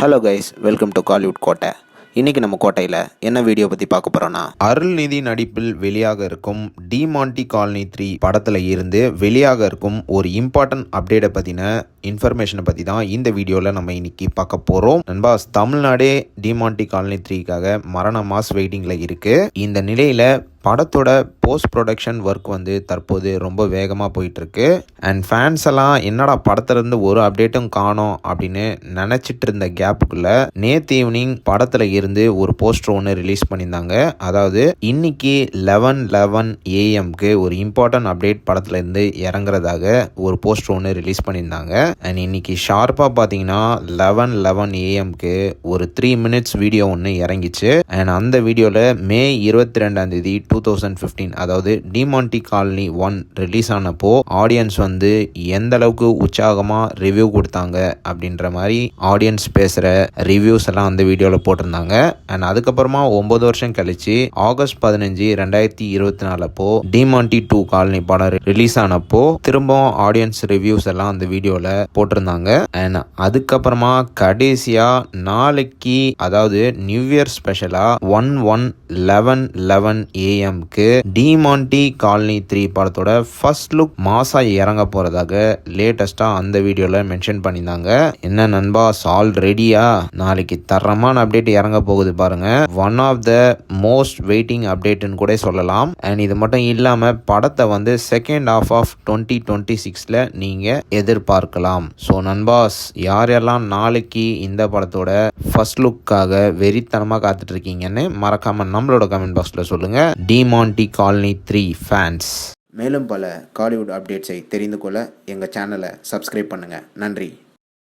Hello guys, welcome to Kollywood கோட்டை. இன்றைக்கி நம்ம கோட்டையில் என்ன வீடியோ பற்றி பார்க்க போகிறோன்னா, அருள்நிதி நடிப்பில் வெளியாக இருக்கும் டிமாண்டி காலனி 3 படத்தில் இருந்து வெளியாக இருக்கும் ஒரு இம்பார்ட்டன்ட் அப்டேட்டை பற்றின இன்ஃபர்மேஷனை பற்றி தான் இந்த வீடியோவில் நம்ம இன்றைக்கி பார்க்க போகிறோம். நண்பாஸ், தமிழ்நாடே டிமாண்டி காலனி 3க்காக மரண மாஸ் வெயிட்டிங்கில் இருக்குது. இந்த நிலையில் படத்தோட போஸ்ட் ப்ரொடக்ஷன் ஒர்க் தற்போது ரொம்ப வேகமாக போயிட்டுருக்கு. அண்ட் ஃபேன்ஸ் எல்லாம் என்னடா படத்துலேருந்து ஒரு அப்டேட்டும் காணோம் அப்படின்னு நினச்சிட்டு இருந்த கேப்புக்குள்ளே நேற்று ஈவினிங் படத்தில் இருந்து ஒரு போஸ்டர் ஒன்று ரிலீஸ் பண்ணியிருந்தாங்க. அதாவது இன்னைக்கு 11:11 AM ஒரு இம்பார்ட்டன்ட் அப்டேட் படத்துலேருந்து இறங்குறதாக ஒரு போஸ்டர் ஒன்று ரிலீஸ் பண்ணியிருந்தாங்க. அண்ட் இன்னைக்கு ஷார்ப்பாக பார்த்தீங்கன்னா 11:11 AM ஒரு 3 minutes வீடியோ ஒன்று இறங்கிச்சு. அண்ட் அந்த வீடியோவில் May 22 2015 அதாவது டிமாண்டி காலனி 1 ரிலீஸ் ஆனப்போ ஆடியன்ஸ் எந்த அளவுக்கு உற்சாகமாக ரிவ்யூ கொடுத்தாங்க அப்படின்ற மாதிரி ஆடியன்ஸ் பேசுகிற ரிவ்யூஸ் எல்லாம் அந்த வீடியோவில் போட்டிருந்தாங்க. அண்ட் அதுக்கப்புறமா 9 வருஷம் கழிச்சு August 15 2024 அப்போ டிமாண்டி 2 காலனி படம் ரிலீஸ் ஆனப்போ திரும்பவும் ஆடியன்ஸ் ரிவ்யூஸ் எல்லாம் அந்த வீடியோவில் போட்டிருந்தாங்க. அண்ட் அதுக்கப்புறமா கடைசியா நாளைக்கு அதாவது நியூ இயர் ஸ்பெஷலா 11:11 AM டிமாண்டி காலனி 3 படத்தோட ஃபர்ஸ்ட் லுக் மாசா இறங்க போறதாக லேட்டஸ்டா அந்த வீடியோல மென்ஷன் பண்ணியிருந்தாங்க. என்ன நண்பாஸ், ஆல் ரெடியா? நாளைக்கு தரமான அப்டேட் இறங்க போகுது பாருங்க. One of the most waiting அப்டேட்னு கூட சொல்லலாம். அண்ட் இது மட்டும் இல்லாம படத்தை செகண்ட் ஹாஃப் ஆஃப் 2026ல நீங்க எதிர்பார்க்கலாம். ஸோ நண்பாஸ், யாரெல்லாம் நாளைக்கு இந்த படத்தோட ஃபர்ஸ்ட் லுக்காக வெறித்தனமாக காத்துட்டு இருக்கீங்கன்னு மறக்காம நம்மளோட கமெண்ட் பாக்ஸ்ல சொல்லுங்க. Demonte colony 3 fans. மேலும் பல காலிவுட் அப்டேட்ஸை தெரிந்து கொள்ள எங்கள் சேனலை சப்ஸ்கிரைப் பண்ணுங்கள். நன்றி.